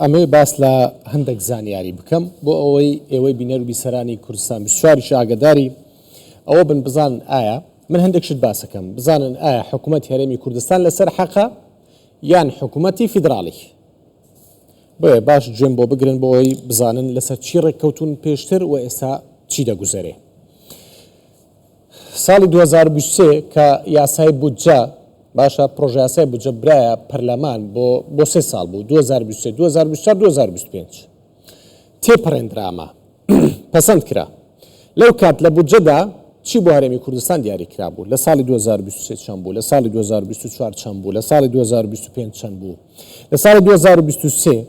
ئەمێ باس لە هەندێک زانیاری بکەم بۆ ئێوەی بینەر و بیسەرانی کوردستان 24 ئاگداری ئەوە بن بزانن ئایا من هەندێک شت باسەکەم بزانن ئایا حکوومەت هەرێمی کوردستان لەسەر حەقە یان حکوومەتی فیدراڵی بۆیە باش گوێم بۆ بگرن بۆ ئەوەی بزانن لەسەر چی ڕێککەوتون پێشتر و ئێستا چی دەگوزارێ. ساڵی 2023 کە یاسای بودجە باشە پرۆژه یاسای بودجە برایە پەرلەمان بۆ 3 ساڵ بوو 2023 2024 2025 تێپەڕێنراوە پەسەند کرا لەو کات لە بودجەدا چی بۆ هەرێمی کوردستان دیاری کرا بوو لە ساڵی 2023 چەند بوو لە ساڵی 2024 چەند بوو لە ساڵی 2025 چەند بوو لە ساڵی 2023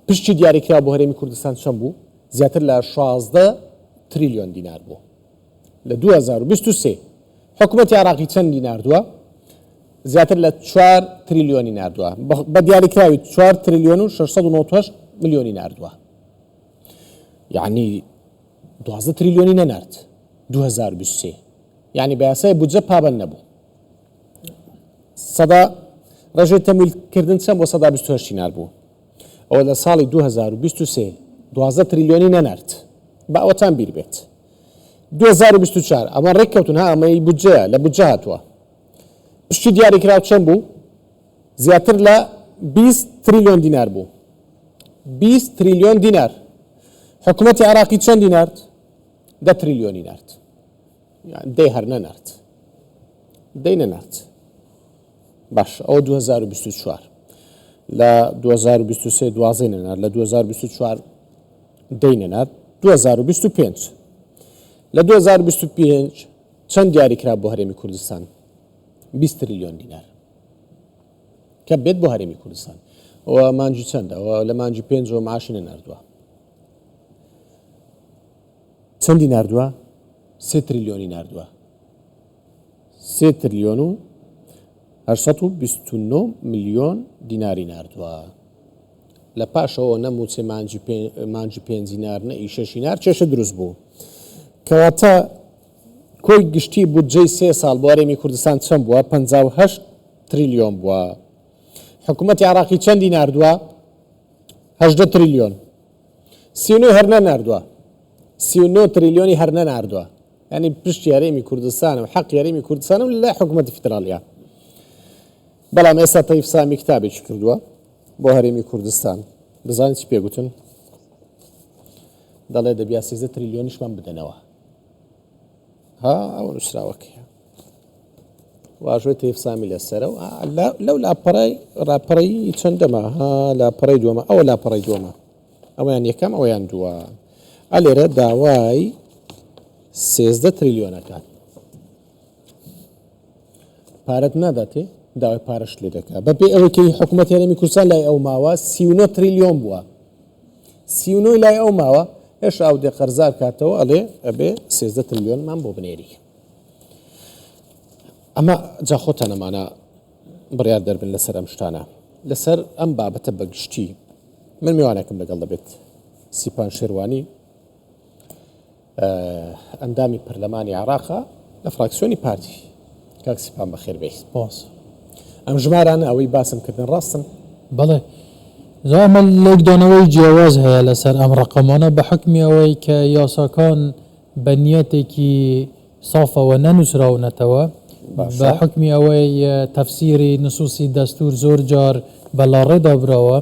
پشتی دیاری کرا بۆ هەرێمی کوردستان چەند بوو زیاتر لە 16 تریلیۆن دینار بوو لە 2023 حکوومەتی عراقی چەندی ناردووە زیاتر لە 4 تریلیۆنی ناردووە بە دیاریکراوی 4 تریلیۆن و 698 ملیۆنی ناردووە یعنی 12 تریلیۆنی نەنارد 2023 یعنی بە یاسای بودجە پابەند نەبوو سەدا ڕێژەی تەمویلکردن چەند بۆ 128 دینار بوو ئەوە لە ساڵی 2023 12 تریلیۆنی نەنارد بە ئەوەتان بیر بێت 2024 ئەمە ڕێککەوتون ها ئەمەی بودجەیە لە بودجە هاتووە پشتی دیاریکراو چەند بوو زیاتر لە 20 تریلیۆن دینار بوو 20 تریلیۆن دینار حکوومەتی عراقی چەندی نارد 10 تریلیۆنی نارد یعنی دەی هەر نەنارد دەی نەنارد باش ئەوە 2024 لە 2023 دوازەی نەنارد لە 2024 دەی نەنارد 2025 لە 2025 چەند دیاریکرا بۆ هەرێمی کوردستان 20 تریلیۆن دینار کە بێت بۆ هەرێمی کوردستان ئەوە مانجی چەندە ئەوە لە مانجی 5 معاشی نەناردووە چەندی ناردووە 3 تریلیۆنی ناردووە 3 تریلیۆن و 829 ملیۆن دیناری ناردووە لە پاشەوە نەموچێ مانجی 5 دینار نە ئیشەشی نار چێشە دروست بوو کەواتە کۆی گشتی بودجەی 3 ساڵ بۆ هەرێمی کوردستان چەند بووە 58 تریلیۆن بووە حکوومەتی عراقی چەندی ناردووە 18 تریلیۆن 39 هەر نەناردووە 39 تریلیۆنی هەر نەناردووە یعنی پشتی هەرێمی کوردستانە و حەقی هەرێمی کوردستانە و لای حکوومەتی فیدراڵیە بەڵام ئێستا تەیف سامی کتابێکی کردووە بۆ هەرێمی کوردستان بزانیت چی پێگوتن دەڵێ دەبیا 13 تریلیۆنیشمان بدەنەوە ها ئەوە نووسراوەکەیە واژۆی تێفسامی لەسەرە لەو لاپەڕەی چەندەمە ها لاپەڕەی دووەمە ئەوە لاپەڕەی دووەمە ئەویان یەکەم ئەویان دووە ئەلێرە داوای 13 تریلیۆنەکان پارەت ناداتێ داوای پارەش لێ دەکات بەپێ ئەوەی کە حکوومەتی هەرێمی کوردستان لای ئەو ماوە 39 تریلیۆن بووە 39 لای ئەو ماوە هێش ئاودێ قەرزار کاتەوە ئەڵێ ئەبێ 13 تریلیۆنمان بۆ بنێری ئەمە جا خۆتان ئەمانە بڕیار دەربن لەسەر ئەم شتانە لەسەر ئەم بابەتە بەگشتی من میوانێکم لەگەڵ دەبێت سیپان شێروانی ئەندامی پەرلەمانی عراقا لە فراکسیۆنی پارتی کاک سیپان بەخێر بێت ئەم ژمارانە ئەوەی باسم کردن ڕاستن بەڵێ زامە لێکدانەوەی جیاواز هەیە لەسەر ئەم ڕقەمانە بە حکمی ئەوەی کە یاساکان بە نیەتێکی سافەوە نەنووسراونەتەوە بە حکمی ئەوەی تەفسیری نسووسی دەستور زۆر جار بەلاڕێدا براوە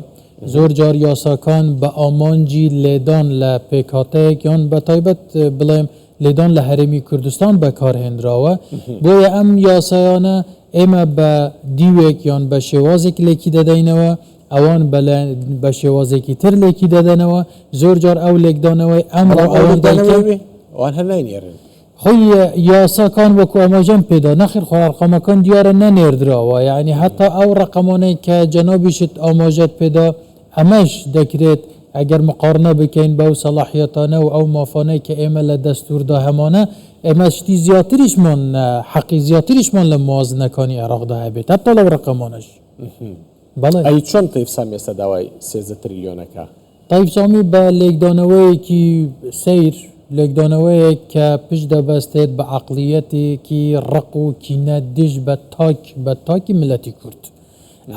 زۆر جار یاساکان بە ئامانجی لێدان لە پێکاتەیەک یان بە تایبەت بڵێم لێدان لە هەرێمی کوردستان بەکارهێنراوە بۆیە ئەم یاسایانە ئێمە بە دیوێک یان بە شێوازێک لێکی دەدەینەوە ئەوان بە شێوازێکی تر لێکی دەدەنەوە زۆر جار ئەو لێکدانەوەی ئەمڕۆ ئەوان ئەوان هەر ناینێرن خۆی یاساکان وەکو ئەمەژەم پێدا نەخیر خۆ ڕقەمەکان دیارە نەنێردراوە یعنی هەتا ئەو ڕقەمانەی کە جەنابیشت ئاماژەت پێدا ئەمەش دەکرێت ئەگەر مقارنە بکەین بەو سەلاحیەتانە و ئەو مافانەی کە ئێمە لە دەستوردا هەمانە ئێمە شتی زیاتریشمان حەقی زیاتریشمان لە موازنەکانی عێراقدا هەبێت هەتا لەو ڕقەمانەش بەڵێ ئەی چۆن تەیفسامی ئێستا داوای 13 تریلیۆنەکە تەیفسامی بە لێکدانەوەیەکی سیر لێکدانەوەیەک کە پشت دەبەستێت بە عەقلیەتێکی ڕق و کینە دژ بە تاکی ملەتی کورد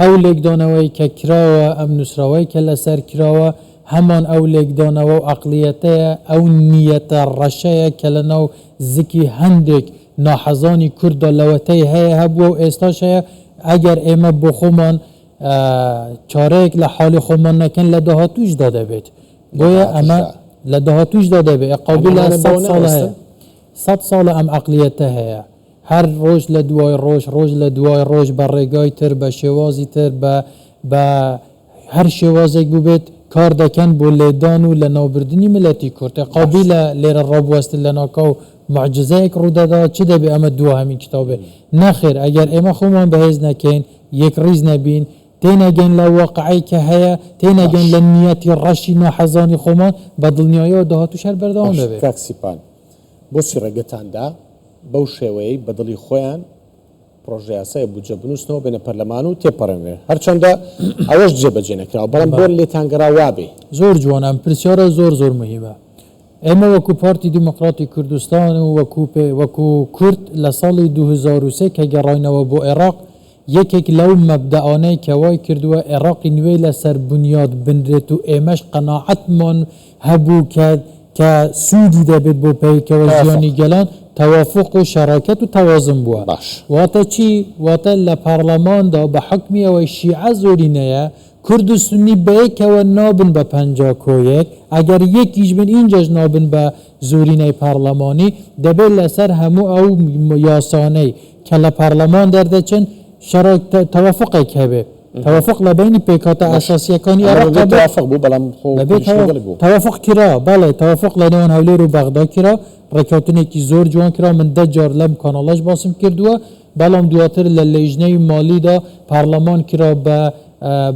او لێکدانەوەی کە کراوە ئەم نووسراوەی کە لەسەر کراوە هەمان ئەو لێکدانەوە و عقلیەتەیە ئەو نیەتە ڕەشەیە کە لەناو زیکی هەندێک ناحەزانی کوردە لەوەتەی هەیە هەبووە و ئێستاش هەیە ئەگەر ئێمە بۆ خۆمان چارەیەک لە حاڵی خۆمان نەکەن لە داهاتووشدا دەبێت بۆیە ئەمە لە داهاتووشدا دەبێت قابلە 100 ساڵ هەیە 100 ساڵە ئەم عقلیەتە هەیە هەر ڕۆژ لە دوای ڕۆژ لە دوای ڕۆژ بە ڕێگای تر بە شێوازی تر بە هەر شێوازێک ببێت کار دەکەن بۆ لێدان و لە ناوبردننی ملەتی کورتە قابلە لێرە ڕابوەستن لە ناکاو معجزەیەک ڕوودەدا چ دەبێ ئەمە دووە هەمین کتابێ نەخێر ئەگەر ئێمە خۆمان بەهێز نەکەین یەک ڕیز نەبین تێنەگەن لە واقعی کە هەیە تێنەگەن لە نیەتی ڕەشی ناحەزانی خۆمان بە دڵنیاییەوە داهاتوو شەر بەردەوام دەبێت کاکسیپان بۆچی ڕێگەتاندا بەو شێوەیەی بە دڵی خۆیان پرۆژه یاسای بودجە بنووسنەوە بێنە پەرلەمان و تێپەڕێنرێ هەرچەندە ئەوەش جێبەجێ نەکراوە بەڵام بۆ لێتانگەرا وابێ زۆر جوان ئەم پرسیارە زۆر مهمە ئێمە وەکو پارتی دیموکراتی کوردستان و وەکو کورد لە ساڵی 2003 کە گەڕاینەوە بۆ عێراق یەکێک لەو مەبدەانەی کە وای کردووە عێراقی نوێی لەسەر بنیاد بنرێت و ئێمەش قەناعەتمان هەبوو کە سوودی دەبێت بۆ پێیکەوە ژیانی گەلان توافق و شراکت و توازن بووە واتە چی واتە لە پارلەماندا بە حکمی ئەوەی شیعە زۆرینەیە کورد و سنی بەیەکەوە نابن بە 51 ئەگەر یەکیش بن اینجاش نابن بە زۆرینەی پارلەمانی دەبێت لەسەر هەموو ئەو یاسانەی کە لە پارلەمان دەردەچن توافقێک هەبێ توافق لە بینی پێکاتە ئاساسیەکانی عێراق توافق کرا بەڵێ توافق لە نێوان هەولێر و بەغدا کرا ڕێککەوتنێکی زۆر جوان کرا من 10 جار لەم کاناڵەش باسم کردووە بەڵام دواتر لە لێژنەی مالیدا پارلەمان کرا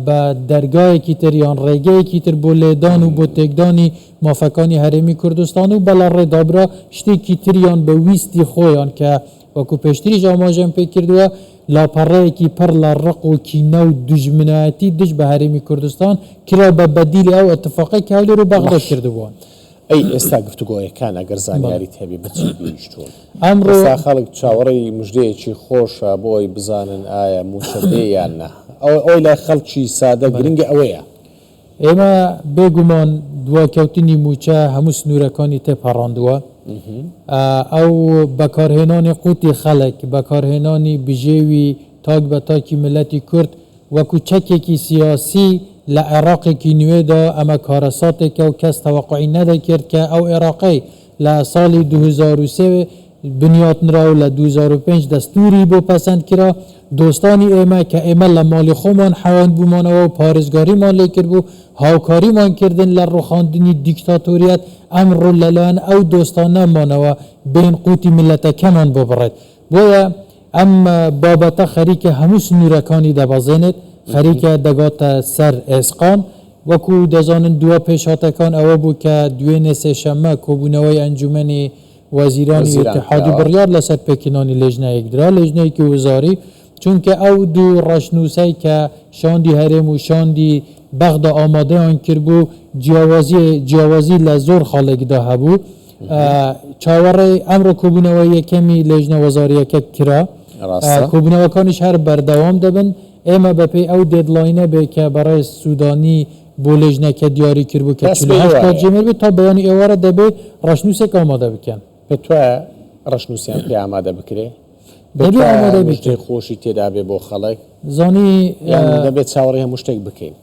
بە دەرگایەکی تر یان ڕێگەیەکی تر بۆ لێدان و بۆ تێکدانی مافەکانی هەرێمی کوردستان و بەڵا ڕێدابرا شتێکی تریان بە ویستی خۆیان کە وەکو پێشتریش ئاماژەم پێ کردووە لاپەڕەیەکی پڕ لە ڕق و کینە و دوژمنایەتی دژ بە هەرێمی کوردستان کرا بە بەدیلی ئەو ئەتفاقی کە هەولێر و بەغدا کردبووان ئەی ئێستا گفتوگۆیەکان ئەگەر زانیاریت هەبێ بچی بیشتون ئەمڕۆ خەڵک چاوەڕێی مژدەیەکی خۆشە بۆی بزانن ئایا موچەدێ یان نە ئەوی لای خەڵکی سادە گرنگە ئەوەیە ئێمە بێگومان دواکەوتنی موچە هەموو سنوورەکانی تێپەڕاندووە ئەو بەکارهێنانی قوتی خەڵک بەکارهێنانی بژێوی تاک بە تاکی ملەتی کورد وەکو چەکێکی سیاسی لە عێراقێکی نوێدا ئەمە کارەساتێکە و کەس تەوەقعی نەدەکرد کە ئەو عێراقی لە ساڵی 2003 بنیاتنرا و لە 2005 دەستوری بۆ پەسەند کرا دۆستانی ئێمە کە ئێمە لە ماڵی خۆمان حەوان بوومانەوە و پارێزگاریمان لێ کرد بوو هاوکاریمان کردن لە ڕوخاندنی دیکتاتۆریەت ئەمڕۆ لەلایەن ئەو دۆستانەمانەوە بین قوتی ملەتەکەمان بۆ بڕێت بۆیە ئەم بابەتە خەریکە هەموو سنوورەکانی دەبەزێنێت خەریکە دەگاتە سەر ئێسقان وەکو دەزانن دووە پێشهاتەکان ئەوە بوو کە دوێنێ سێشەممە کۆبوونەوەی ئەنجومەنی وەزیرانی اتحادی بڕیار لەسەر پێکردنی لێژنەیەک درا لێژنەیەکی وزاری چونکە ئەو دوو ڕەشنووسەی کە شاندی هەرێم و شاندی بەغدا ئامادەیان کرد بوو جیاوازی لە زۆر خاڵێکدا هەبوو چاوەڕێ ئەمڕۆ کۆبوونەوەی یەکەمی لێژنە وەزاریەکە کرا کۆبوونەوەکانیش هەر بەردەوام دەبن ئێمە بەپێی ئەو دێدلاینە بێ کە بەڕێ سوودانی بۆ لێژنەکە دیاری کرد بوو کە 48 جێمەر بێت تا بەیانی ئێوارە دەبێت ڕەشنووسێک ئامادە بکەن پێ توە ڕەشنووسیان پێ ئامادە بکرێ دەبێت ئامادە بکرێت خۆشی تێدا بێ بۆ خەڵک زانی دەبێت چاوەڕێ هەموو شتێک بکەین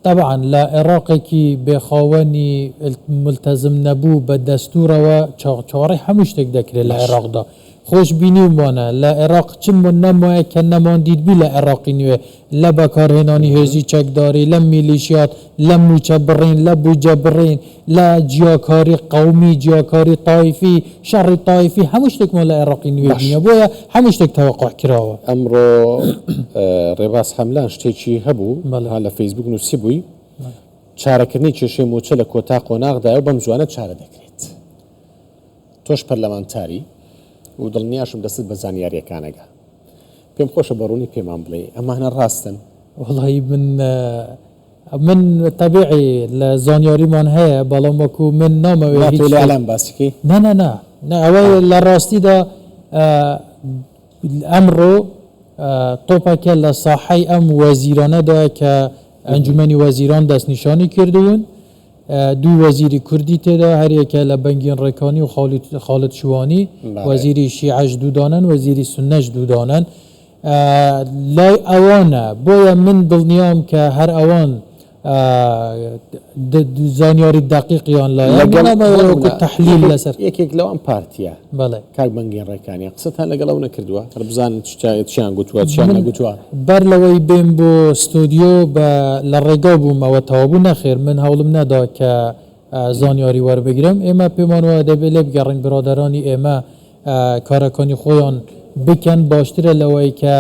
طبعا لە عێراقێکی بێخاوەنی ملتەزم نەبوو بە دەستورەوە چاوەڕێ هەموو شتێک دەکرێت لە عێراقدا خۆشببینی ومانە لە عێراق چمون نەمایە کە نەماندیدبی لە عێراقی نوێ لە بەکارهێنانی هێزی چەکداری لە میلیشیات لە موچە بڕین لە بوجە بڕین لە جیاکاری قومی جیاکاری تایفی شەڕی تایفی هەموو شتێکمان لە عێراقی نوێ بینە بۆیە هەموو شتێک تەوەقع کراوە ئەمڕۆ ڕێباز هەملان شتێکی هەبوو لە فەیسبوک نووسی بووی چارەکردنی کێشەی موچە لە کۆتا قۆناغدایە و بەم جوانە چارە دەکرێت تۆش پەرلەمانتاری و دڵنیاشم دەست بە زانیاریەکانەگە پێم خۆشە بەڕوونی پێمان بڵێ ئەمانە ڕاستن وڵی من تەبیعی لە زانیاریمان هەیە بەڵام وەکو من نامەوێت باسیکەی نه ئەوەی لە ڕاستیدا ئەمڕۆ توپکە لە ساحەی ئەم وەزیرانەدا کە ئەنجومەنی وەزیران دەستنیشانی کردوون دوو وەزیری کوردی تێدا هەرێکە لە بەنگین ڕێکانی و خاڵد شوانی وەزیری شیعەش دوودانن وەزیری سنەش دوودانن لای ئەوانە بۆیە من دڵنیام کە هەر ئەوان زانیاری دقیقیان لایە تحلیل لەسەر یەکێک لەوان پارتیە بەڵێ کاک بەنگین ڕێکانی قسەتان لەگەڵ نەکردووە هەر بزانن چیان گوتووە چیان نەگوتووە بەر لەوەی بێم بۆ ستۆدیۆ لە ڕێگا بوومەوە تەوابوو نەخێر من هەوڵم نەدا کە زانیاری وەربگرم ئێمە پێمانەوە دەبێت لێ بگەڕین برادرانی ئێمە کارەکانی خۆیان بکەن باشترە لەوەی کە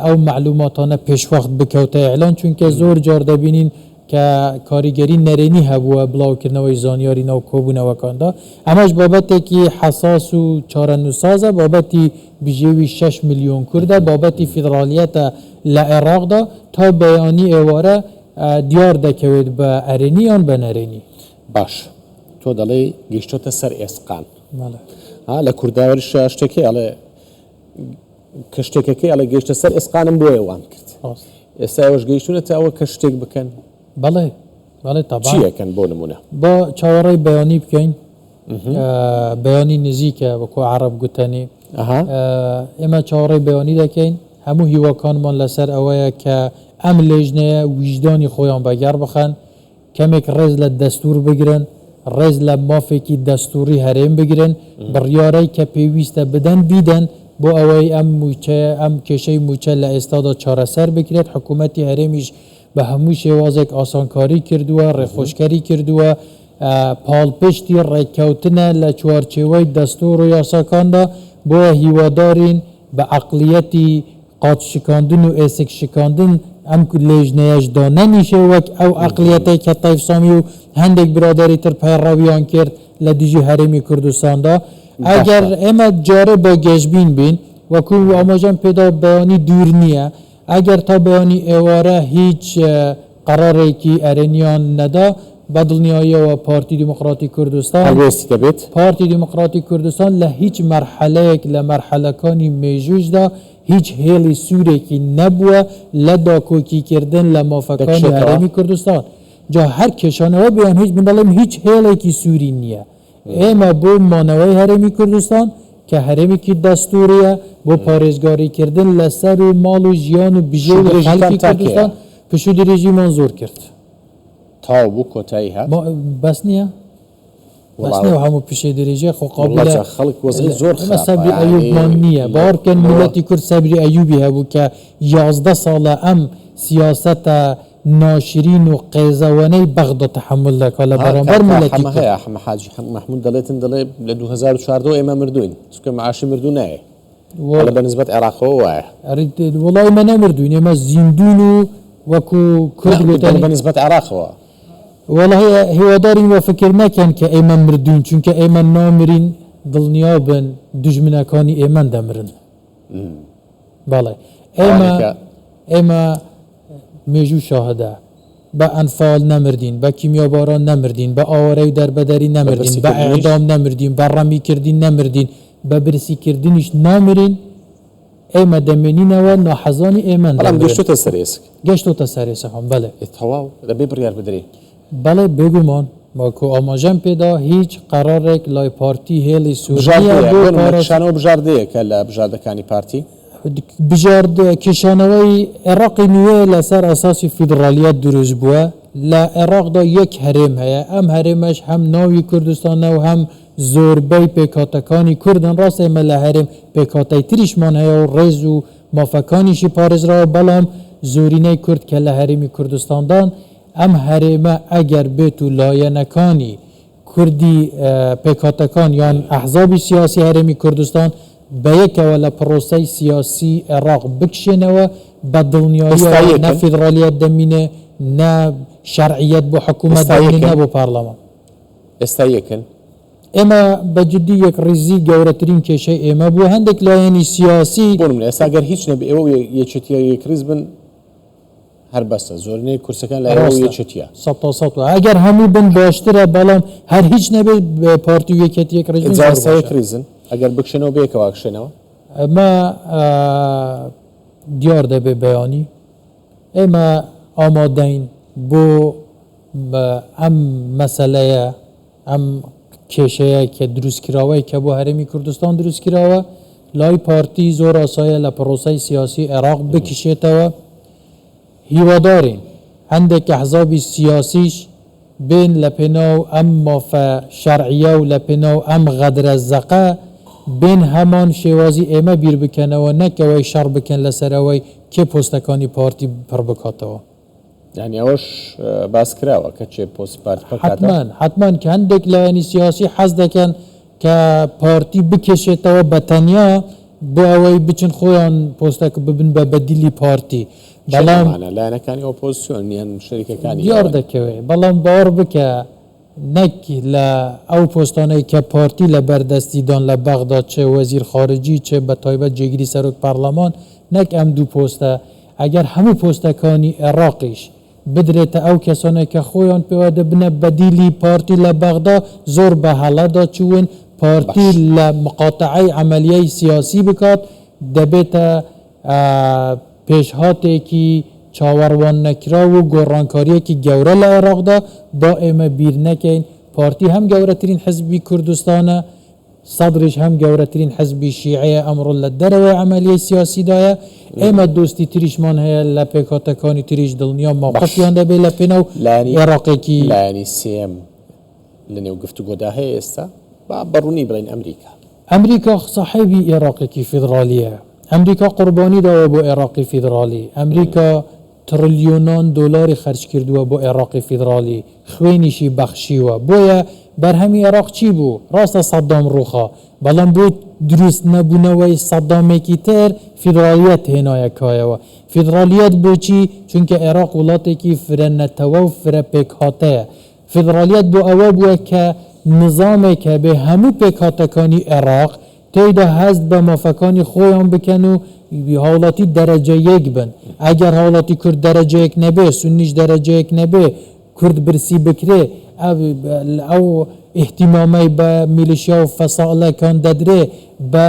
ئەو معلوماتانە پێشوەخت بکەوتە ئیعلان چونکە زۆر جار دەبینین کە کاریگەری نەرێنی هەبووە بڵاوکردنەوەی زانیاری ناو کۆبوونەوەکاندا ئەمەش بابەتێکی حەساس و چارەنووسازە بابەتی بژێوی 6 میلیۆن کووردە بابەتی فیدرالیەتە لە عێراقدا تا بەیانی ئێوارە دیار دەکەوێت بە ئەرێنی یان بە نەرێنی باش تۆ دەڵێ گەیشتۆتە سەر ئێسقان لە کورداوەریش شتێکی ئەڵێ کە شتێکەکەی ئەڵێ گەیشتە سەر ئێسقانم بۆ ئێوان کرد ئێستا ئەوەش گەیشتونەتە ئەوە کە شتێک بکەن بەڵێ بەڵێ چیەکەن بۆ نمونە بۆ چاوەڕێی بەیانی بکەین بەیانی نزیکە وەکو عەرەب گوتەنی ئێمە چاوەڕێی بەیانی دەکەین هەموو هیوەکانمان لەسەر ئەوەیە کە ئەم لێژنەیە ویژدانی خۆیان بەگەر بخەن کەمێک ڕێز لە دەستور بگرن ڕێز لە مافێکی دەستوری هەرێم بگرن بڕیارەی کە پێویستە بدەن بیدەن بۆ ئەوەی ئەم کێشەی موچە لە ئێستادا چارەسەر بکرێت حکوومەتی هەرێمیش بە هەموو شێوازێک ئاسانکاری کردووە ڕێخۆشکاری کردووە پاڵپشتی ڕێککەوتنە لە چوارچێوەی دەستور و یاساکاندا بۆیە هیوادارین بە عەقلیەتی قاچ شکاندن و ئێسک شکاندن ئەم لێژنەیەشدا نەنیشێ وەک ئەو عەقلیەتەی کە تایف سامی و هەندێک برادەری تر پەیڕەویان کرد لە دژی هەرێمی کوردستاندا ئەگەر ئێمە جارە بە گەشتبین بین وەکو ئاماژەم پێدا بەیانی دوور نییە ئەگەر تا بەیانی ئێوارە هیچ قەرارێکی ئەرێنیان نەدا بە دڵنیاییەوە پارتی دیموکراتی کوردستان دەبێت پارتی دیموکراتی کوردستان لە هیچ مەرحەلەیەک لە مەرحەلەکانی مێژوشدا هیچ هێڵی سوورێکی نەبووە لە داکۆکیکردن لە مافەکانی هەرێمی کوردستان جا هەر کێشانەوە بیان هیچ بڵێم هیچ هێڵێکی سووری نییە ئێمە بۆ مانەوەی هەرێمی کوردستان کە هەرێمێکی دەستوریە بۆ پارێزگاریکردن لەسەر و ماڵ و ژیان و بژێ و خەڵکی کوردستان پشوودی ڕێژیمان زۆر کرد تاو بوو کۆتایی هات بەس نییە بەس نییە هەموو پیشەی دەرێژێ خۆ قابلە خەڵک وەزعی زۆر سەبری ئەیوبمان نییە باوەڕکەن میلەتی کورد سەبری ئەیوبی هەبوو کە 11 ساڵە ئەم سیاسەتە ناشرین و قێزەوەنەی بەغدا تەحمل دەکات لە بەرامبەر میلەتی کورد حاج محمود دەڵێتن دەڵێ لە 2014 ئێمە مردوین چونکە معاشی مردوو نایە وەڵە بەنسبەت عێراقەوە وایە وەڵای ئێمە نەمردوین ئێمە زیندون و وەکو کورد گوتن بەنسبەت عێراقەوە والله هیوادارین وە فکر نەکەن کە ئێمە مردوین چونکە ئێمە نامرین دڵنیا بن دوژمنەکانی ئێمە دەمرن بەڵێ ئێمە مێژوو شاهدە بە ئەنفال نەمردین بە کیمیاباران نەمردین بە ئاوارەی دەربەدەری نەمردین بە ئەعدام نەمردین بە ڕەمیکردین نەمردین بە برسیکردنیش نامرین ئێمە دەمێنینەوە ناحەزانی ئێمە گەشتۆتە سەر ئێسک گەشتۆتە سەر ئێسەکەم بەڵێ تەواو دەبێ بڕیار بدرێ بەڵێ بێگومان باکو ئاماژەم پێدا هیچ قەرارێک لای پارتی هێڵی سوورشانەوە بژاردەیە کە لە بژاردەکانی پارتی بژارد کێشانەوەی عێراقی نوێ لەسەر ئاساسی فیدرالیەت دروست بووە لە عێراقدا یەک هەرێم هەیە ئەم هەرێمەش هەم ناوی کوردستانە و هەم زۆربەی پێکاتەکانی کوردن ڕاست ئێمە لە هەرێم پێکاتەی تریشمان هەیە و ڕێز و مافەکانیشی پارێزراوە بەڵام زۆرینەی کورد کە لە هەرێمی کوردستاندان ئەم هەرێمە ئەگەر بێت و لایەنەکانی کوردی پێکاتەکان یان ئەحزابی سیاسی هەرێمی کوردستان بە یەکەوە لە پرۆسەی سیاسی عێراق بکشێنەوە بە دڵنیایی نە فیدرالیەت دەمینێ نە شەرعیەت بۆ حکوومەت دەمینێ نە بۆ پارلەمان ئێستا یەکن ئێمە بەجددی یەک ڕیزی گەورەترین کێشەی ئێمە بوو هەندێک لایەنی سیاسی ئێستا گەر هیچ نەبێ ئێوە یەکێتیە یەکریز بن هەر بەستە زۆرنەی کورسەکان لە یەکێتیە 100 ئەگەر هەموو بن باشترە بەڵام هەر هیچ نەبێت پارتی و یەکێتی یەکریزن ئەگەر بکشێنەوە بەیەکەوە کشێنەوە ئەمە دیار دەبێ بەیانی ئێمە ئامادەین بۆ ئەم مەسەلەیە ئەم کێشەیە کە دروستکراوەی کە بۆ هەرێمی کوردستان دروستکراوە لای پارتی زۆر ئاسایە لە پرۆسەی سیاسی عێراق بکشێتەوە هیوادارین هەندێک ئەحزابی سیاسیش بین لە پێناو ئەم مافە شەرعیە و لە پێناو ئەم غەدرە زەقە بین هەمان شێوازی ئێمە بیر بکەنەوە نەکەوەی شەڕ بکەن لەسەرەوەی کێ پۆستەکانی پارتی پڕ بکاتەوە یعنی ئەوەش باس کراوە کە چێ پۆستی پارتی حتمان کە هەندێک لایەنی سیاسی حەز دەکەن کە پارتی بکێشێتەوە بە تەنیا بۆ ئەوەی بچن خۆیان پۆستەکە ببن بە بەدیلی پارتی بەڵام لایەنەکانی ئۆپۆزیسیۆن یان شەریکەکانی دیار دەکەوێت بەڵام باوەڕ بکە نەک لە ئەو پۆستانەی کە پارتی لە بەردەستیدان لە بەغدا چێ وەزیر خارجی چێ بە تایبەت جێگیری سەرۆک پەرلەمان نەک ئەم دوو پۆستە ئەگەر هەموو پۆستەکانی عێراقیش بدرێتە ئەو کەسانێک کە خۆیان پێوە دەبنە بەدیلی پارتی لە بەغدا زۆر بە هەڵەدا چوون پارتی لە مقاتعەی عملیای سیاسی بکات دەبێتە پێشهاتێکی چاوەڕوان نەکرا و گۆڕانکاریەکی گەورە لە عێراقدا با ئێمە بیر نەکەین پارتی هەم گەورەترین حزبی کوردستانە سەدریش هەم گەورەترین حزبی شیعەیە ئەمڕۆ لە دەرەوەی عملیای سیاسیدایە ئێمە دۆستی تریشمان هەیە لە پێکهاتەکانی تریش دڵنیا موقفیان دەبێت لە پێناو عێراقێکی لایەنی سێم لە نێو گفتوگۆدا هەیە ئێستا با بەڕوونی بڵین ئەمریکا صاحبی عێراقێکی فیدرالیە ئەمریکا قوربانی داوە بۆ عێراقی فیدرالی ئەمریکا تریلیۆنان دۆلاری خەرج کردووە بۆ عێراقی فیدرالی خوێنیشی بەخشیوە بۆیە بەرهەمی عێراق چی بوو ڕاستە سەدام ڕووخا بەڵام بۆ دروست نەبوونەوەی سەدامێکی تر فیدرالیەت هێنایەکایەوە فیدرالیەت بۆچی چونکە عێراق وڵاتێکی فرە نەتەوە و فرە پێکهاتەیە فیدرالیەت بۆ ئەوە بووە کە نظامێکە بێ هەموو پێکهاتەکانی عێراق تێیدا هەست بە مافەکانی خۆیان بکەن و هاوڵاتی دەرەجە یەک بن ئەگەر هاوڵاتی کورد دەرەجەیەک نەبێ سونیش دەرەجەیەک نەبێ کورد برسی بکرێ ئەو احتیمامی بە میلیشیا و فەساڵەکان دەدرێ بە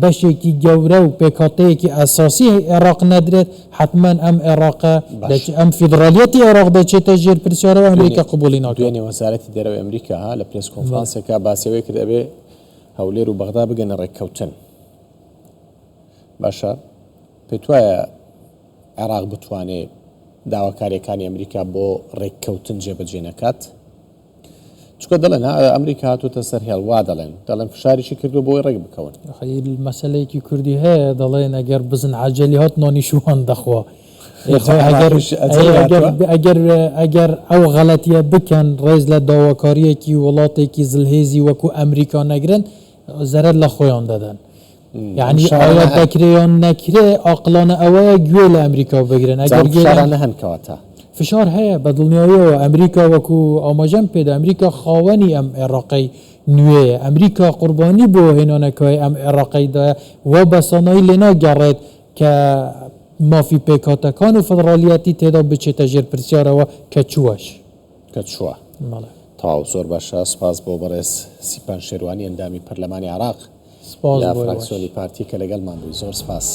بەشێکی گەورە و پێکهاتەیەکی ئەساسی عێراق نەدرێت حتما ئەم عێراقە ئەم فیدرالیەتی عێراق دەچێتە ژێر پرسیارەوە ئەمریکا قبوڵی ناکات دوێنێ وەزارەتی دەرەوەی ئەمریکا لە پرێس کۆنفرانسێکا باسیەوەی کرد ئەبێ هەولێر و بەغدا بگەنە ڕێککەوتن باشە پێت وایە عێراق بتوانێت داواکاریەکانی ئەمریکا بۆ ڕێککەوتن جێبەجێ نەکات چکە دەڵێن ئەمریکا هاتووتە سەر هێڵوا دەڵێن فشاریشی کردو بۆی ڕێک بکەون مەسەلەیەکی کوردی هەیە دەڵێن ئەگەر بزن عەجەلی هات نانی شوان دەخوا ئەگەر ئەو غەڵەتیە بکەن ڕێز لە داواکاریەکی وڵاتێکی زلهێزی وەکو ئەمریکا نەگرن زەرەر لە خۆیان دەدەن یعنی ئایا دەکرێیان نەکرێ عاقلانە ئەوەیە گوێ لە ئەمریکا بگرن ئەگەر هەنکەواتە فشار هەیە بە دڵنیاییەوە ئەمریکا وەکو ئاماژەم پێدا ئەمریکا خاوەنی ئەم عێراقی نوێیە ئەمریکا قوربانی بۆ هێنانەکەی ئەم عێراقیدا و بە سانایی لێ ناگەڕێت کە مافی پێکهاتەکان و فدرالیەتی تێدا بچێتە ژێر پرسیارەوە کە چووە تاو زۆر باشە سپاس بۆ بەڕێز سیپان شێروانی ئەندامی پەرلەمانی عێراق لە فراکسیۆنی پارتی کە لەگەڵمان بووی زۆر سپاس.